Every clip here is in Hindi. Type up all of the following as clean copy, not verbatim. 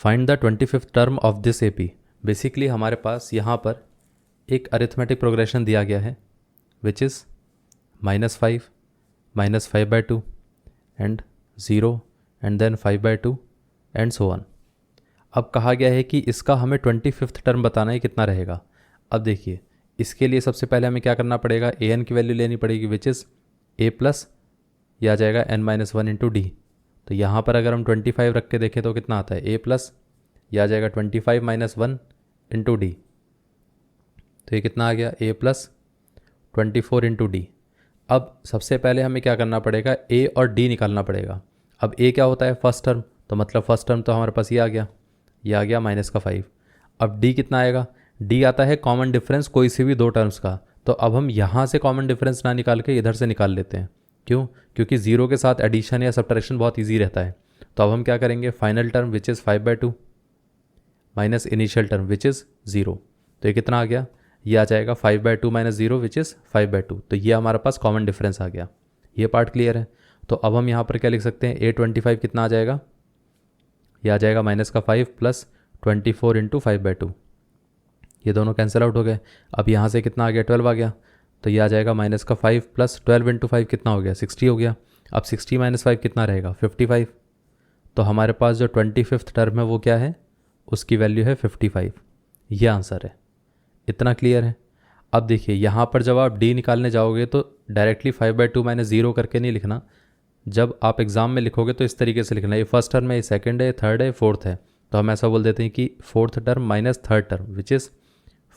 Find the 25th term of this AP. Basically हमारे पास यहाँ पर एक अरिथमेटिक प्रोग्रेशन दिया गया है which is -5, -5/2 and 0 and then 5/2 and so on. अब कहा गया है कि इसका हमें 25th टर्म बताना है कितना रहेगा। अब देखिए इसके लिए सबसे पहले हमें क्या करना पड़ेगा, ए एन की वैल्यू लेनी पड़ेगी विच इज़ ए प्लस यह आ जाएगा n-1 इंटू डी। तो यहाँ पर अगर हम 25 रख के देखें तो कितना आता है, ए प्लस यह आ जाएगा 25 - 1 इंटू डी। तो ये कितना आ गया, ए प्लस 24 इंटू डी। अब सबसे पहले हमें क्या करना पड़ेगा, ए और डी निकालना पड़ेगा। अब ए क्या होता है, फर्स्ट टर्म, तो मतलब फर्स्ट टर्म तो हमारे पास ये आ गया -5। अब डी कितना आएगा, डी आता है कॉमन डिफरेंस कोई सी भी दो टर्म्स का। तो अब हम यहाँ से कॉमन डिफरेंस ना निकाल के इधर से निकाल लेते हैं। क्यों, क्योंकि ज़ीरो के साथ एडिशन या सब्ट्रैक्शन बहुत ईजी रहता है। तो अब हम क्या करेंगे, final term which is 5/2 minus initial term which is 0। तो ये कितना आ गया, ये आ जाएगा 5/2 - 0 विच इज़ 5/2। तो ये हमारे पास कॉमन डिफरेंस आ गया। ये पार्ट क्लियर है। तो अब हम यहाँ पर क्या लिख सकते हैं, A25 कितना आ जाएगा, ये आ जाएगा -5 प्लस 24 इंटू 5/2। ये दोनों कैंसिल आउट हो गए। अब यहाँ से कितना आ गया, 12 आ गया। तो ये आ जाएगा -5 प्लस 12 इंटू 5 कितना हो गया, 60 हो गया। अब 60 - 5 कितना रहेगा, 55। तो हमारे पास जो 25th टर्म है वो क्या है, उसकी वैल्यू है 55। ये आंसर है। इतना क्लियर है। अब देखिए यहाँ पर जब आप डी निकालने जाओगे तो डायरेक्टली 5/2 - 0 करके नहीं लिखना। जब आप एग्ज़ाम में लिखोगे तो इस तरीके से लिखना, ये फर्स्ट टर्म है, ये सेकंड है, ये थर्ड है, ये फोर्थ है। तो हम ऐसा बोल देते हैं कि fourth term minus third term which is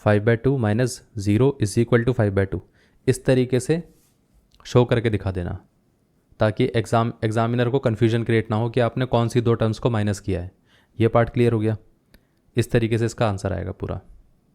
5/2 - 0 is equal to 5/2। इस तरीके से शो करके दिखा देना ताकि एग्जामिनर को कन्फ्यूजन क्रिएट ना हो कि आपने कौन सी दो टर्म्स को माइनस किया है। ये पार्ट क्लियर हो गया। इस तरीके से इसका आंसर आएगा पूरा।